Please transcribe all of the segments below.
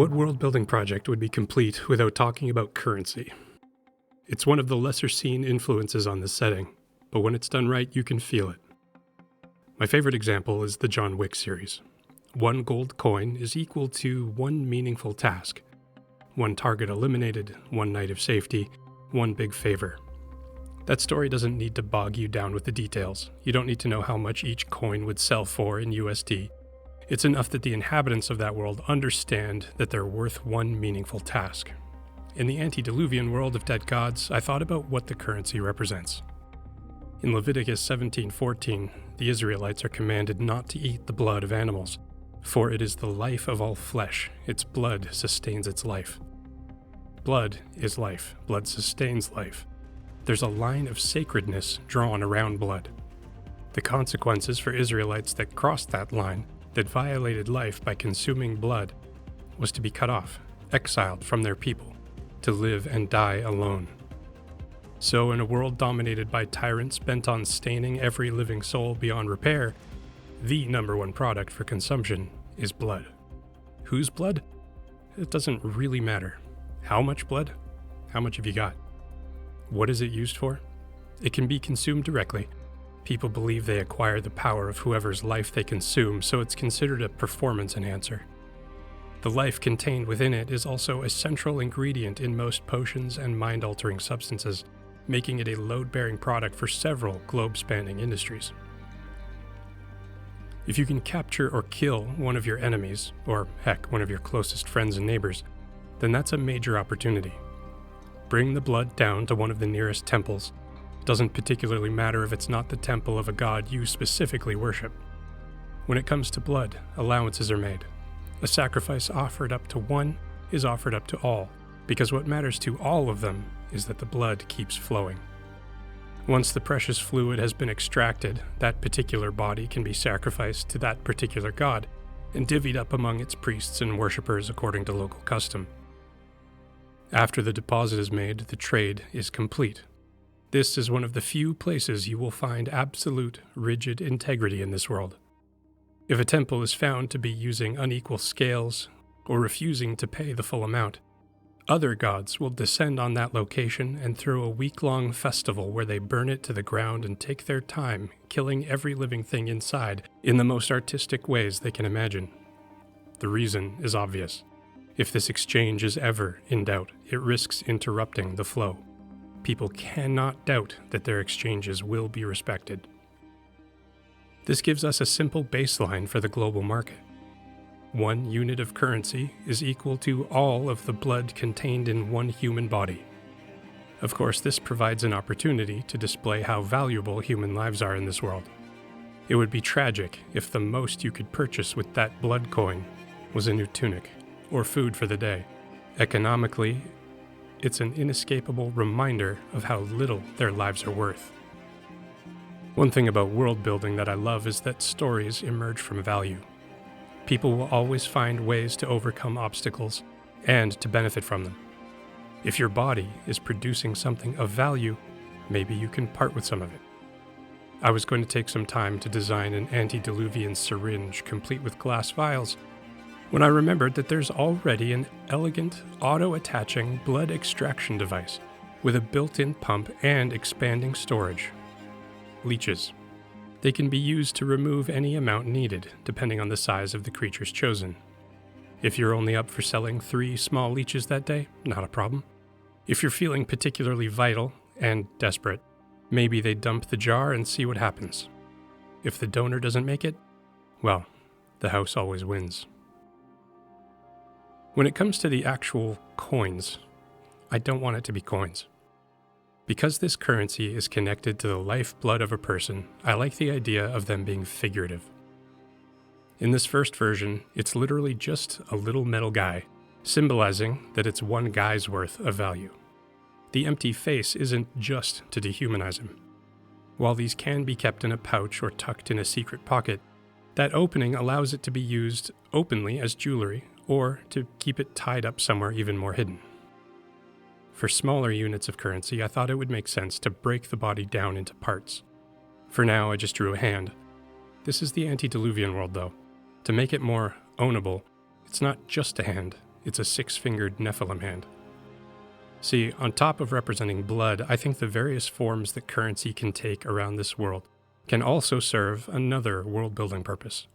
What world-building project would be complete without talking about currency? It's one of the lesser-seen influences on this setting, but when it's done right, you can feel it. My favorite example is the John Wick series. 1 gold coin is equal to 1 meaningful task. 1 target eliminated, 1 night of safety, 1 big favor. That story doesn't need to bog you down with the details. You don't need to know how much each coin would sell for in USD. It's enough that the inhabitants of that world understand that they're worth 1 meaningful task. In the antediluvian world of dead gods, I thought about what the currency represents. In Leviticus 17:14, the Israelites are commanded not to eat the blood of animals, for it is the life of all flesh. Its blood sustains its life. Blood is life. Blood sustains life. There's a line of sacredness drawn around blood. The consequences for Israelites that crossed that line, that violated life by consuming blood, was to be cut off, exiled from their people, to live and die alone. So in a world dominated by tyrants bent on staining every living soul beyond repair, the number 1 product for consumption is blood. Whose blood? It doesn't really matter. How much blood? How much have you got? What is it used for? It can be consumed directly. People believe they acquire the power of whoever's life they consume, so it's considered a performance enhancer. The life contained within it is also a central ingredient in most potions and mind-altering substances, making it a load-bearing product for several globe-spanning industries. If you can capture or kill one of your enemies, or heck, one of your closest friends and neighbors, then that's a major opportunity. Bring the blood down to one of the nearest temples. It doesn't particularly matter if it's not the temple of a god you specifically worship. When it comes to blood, allowances are made. A sacrifice offered up to one is offered up to all, because what matters to all of them is that the blood keeps flowing. Once the precious fluid has been extracted, that particular body can be sacrificed to that particular god and divvied up among its priests and worshippers according to local custom. After the deposit is made, the trade is complete. This is one of the few places you will find absolute, rigid integrity in this world. If a temple is found to be using unequal scales or refusing to pay the full amount, other gods will descend on that location and throw a week-long festival where they burn it to the ground and take their time, killing every living thing inside in the most artistic ways they can imagine. The reason is obvious. If this exchange is ever in doubt, it risks interrupting the flow. People cannot doubt that their exchanges will be respected. This gives us a simple baseline for the global market. 1 unit of currency is equal to all of the blood contained in 1 human body. Of course, this provides an opportunity to display how valuable human lives are in this world. It would be tragic if the most you could purchase with that blood coin was a new tunic or food for the day. Economically, it's an inescapable reminder of how little their lives are worth. One thing about world building that I love is that stories emerge from value. People will always find ways to overcome obstacles and to benefit from them. If your body is producing something of value, maybe you can part with some of it. I was going to take some time to design an antediluvian syringe complete with glass vials when I remembered that there's already an elegant, auto-attaching blood extraction device with a built-in pump and expanding storage. Leeches. They can be used to remove any amount needed, depending on the size of the creatures chosen. If you're only up for selling 3 small leeches that day, not a problem. If you're feeling particularly vital and desperate, maybe they dump the jar and see what happens. If the donor doesn't make it, well, the house always wins. When it comes to the actual coins, I don't want it to be coins. Because this currency is connected to the lifeblood of a person, I like the idea of them being figurative. In this first version, it's literally just a little metal guy, symbolizing that it's 1 guy's worth of value. The empty face isn't just to dehumanize him. While these can be kept in a pouch or tucked in a secret pocket, that opening allows it to be used openly as jewelry or to keep it tied up somewhere even more hidden. For smaller units of currency, I thought it would make sense to break the body down into parts. For now, I just drew a hand. This is the antediluvian world, though. To make it more ownable, it's not just a hand, it's a six-fingered Nephilim hand. See, on top of representing blood, I think the various forms that currency can take around this world can also serve another world-building purpose.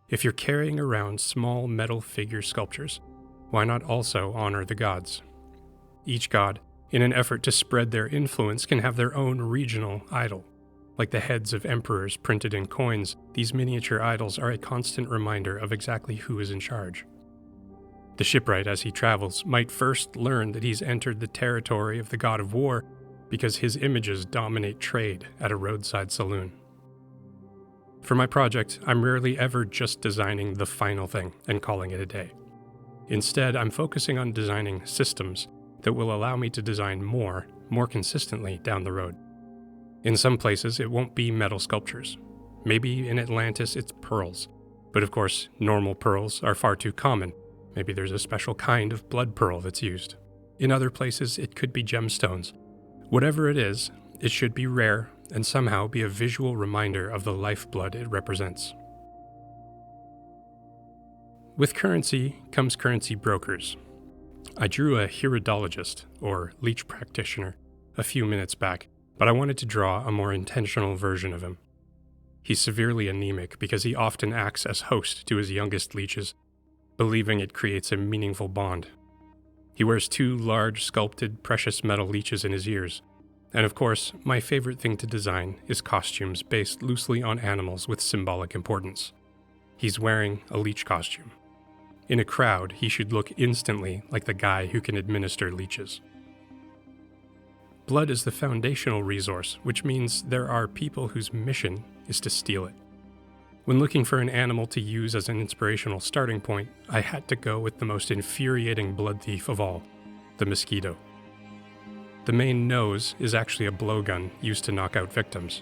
If you're carrying around small metal figure sculptures, why not also honor the gods? Each god, in an effort to spread their influence, can have their own regional idol. Like the heads of emperors printed in coins, these miniature idols are a constant reminder of exactly who is in charge. The shipwright, as he travels, might first learn that he's entered the territory of the god of war because his images dominate trade at a roadside saloon. For my project, I'm rarely ever just designing the final thing and calling it a day. Instead, I'm focusing on designing systems that will allow me to design more consistently down the road. In some places, it won't be metal sculptures. Maybe in Atlantis it's pearls, but of course, normal pearls are far too common. Maybe there's a special kind of blood pearl that's used. In other places, it could be gemstones. Whatever it is, it should be rare and somehow be a visual reminder of the lifeblood it represents. With currency comes currency brokers. I drew a hierodologist, or leech practitioner, a few minutes back, but I wanted to draw a more intentional version of him. He's severely anemic because he often acts as host to his youngest leeches, believing it creates a meaningful bond. He wears two large sculpted precious metal leeches in his ears, and of course, my favorite thing to design is costumes based loosely on animals with symbolic importance. He's wearing a leech costume. In a crowd, he should look instantly like the guy who can administer leeches. Blood is the foundational resource, which means there are people whose mission is to steal it. When looking for an animal to use as an inspirational starting point, I had to go with the most infuriating blood thief of all, the mosquito. The main nose is actually a blowgun used to knock out victims.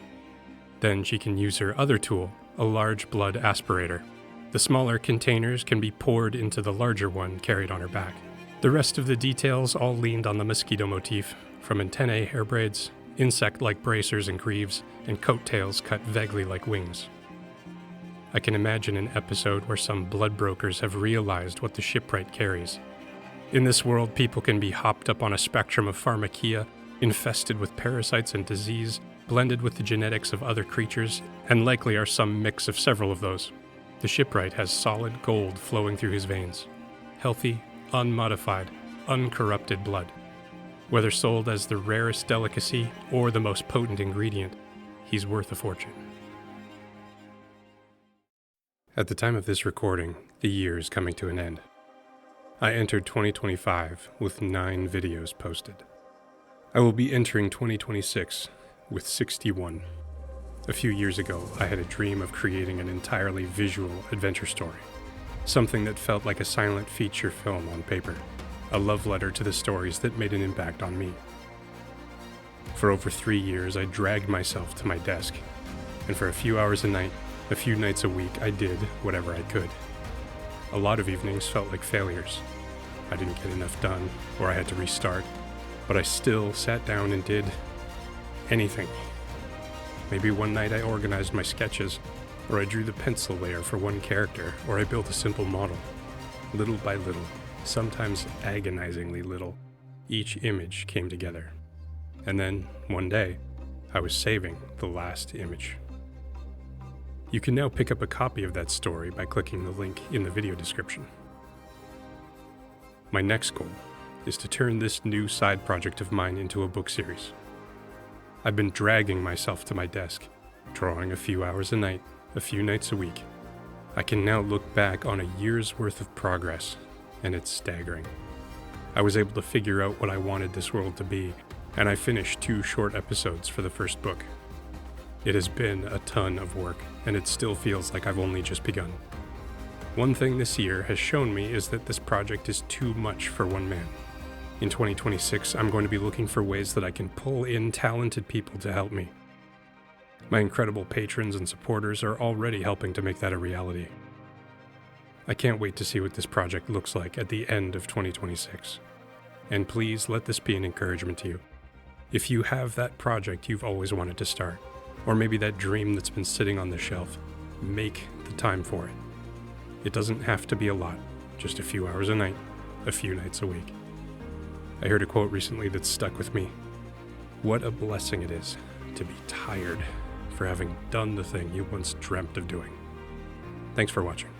Then she can use her other tool, a large blood aspirator. The smaller containers can be poured into the larger one carried on her back. The rest of the details all leaned on the mosquito motif, from antennae hair braids, insect-like bracers and greaves, and coattails cut vaguely like wings. I can imagine an episode where some blood brokers have realized what the shipwright carries. In this world, people can be hopped up on a spectrum of pharmakia, infested with parasites and disease, blended with the genetics of other creatures, and likely are some mix of several of those. The shipwright has solid gold flowing through his veins. Healthy, unmodified, uncorrupted blood. Whether sold as the rarest delicacy or the most potent ingredient, he's worth a fortune. At the time of this recording, the year is coming to an end. I entered 2025 with 9 videos posted. I will be entering 2026 with 61. A few years ago, I had a dream of creating an entirely visual adventure story, something that felt like a silent feature film on paper, a love letter to the stories that made an impact on me. For over 3 years, I dragged myself to my desk, and for a few hours a night, a few nights a week, I did whatever I could. A lot of evenings felt like failures. I didn't get enough done, or I had to restart, but I still sat down and did anything. Maybe one night I organized my sketches, or I drew the pencil layer for one character, or I built a simple model. Little by little, sometimes agonizingly little, each image came together. And then, one day, I was saving the last image. You can now pick up a copy of that story by clicking the link in the video description. My next goal is to turn this new side project of mine into a book series. I've been dragging myself to my desk, drawing a few hours a night, a few nights a week. I can now look back on a year's worth of progress, and it's staggering. I was able to figure out what I wanted this world to be, and I finished 2 short episodes for the first book. It has been a ton of work, and it still feels like I've only just begun. One thing this year has shown me is that this project is too much for one man. In 2026, I'm going to be looking for ways that I can pull in talented people to help me. My incredible patrons and supporters are already helping to make that a reality. I can't wait to see what this project looks like at the end of 2026. And please let this be an encouragement to you. If you have that project you've always wanted to start, or maybe that dream that's been sitting on the shelf, make the time for it. It doesn't have to be a lot, just a few hours a night, a few nights a week. I heard a quote recently that stuck with me. What a blessing it is to be tired for having done the thing you once dreamt of doing. Thanks for watching.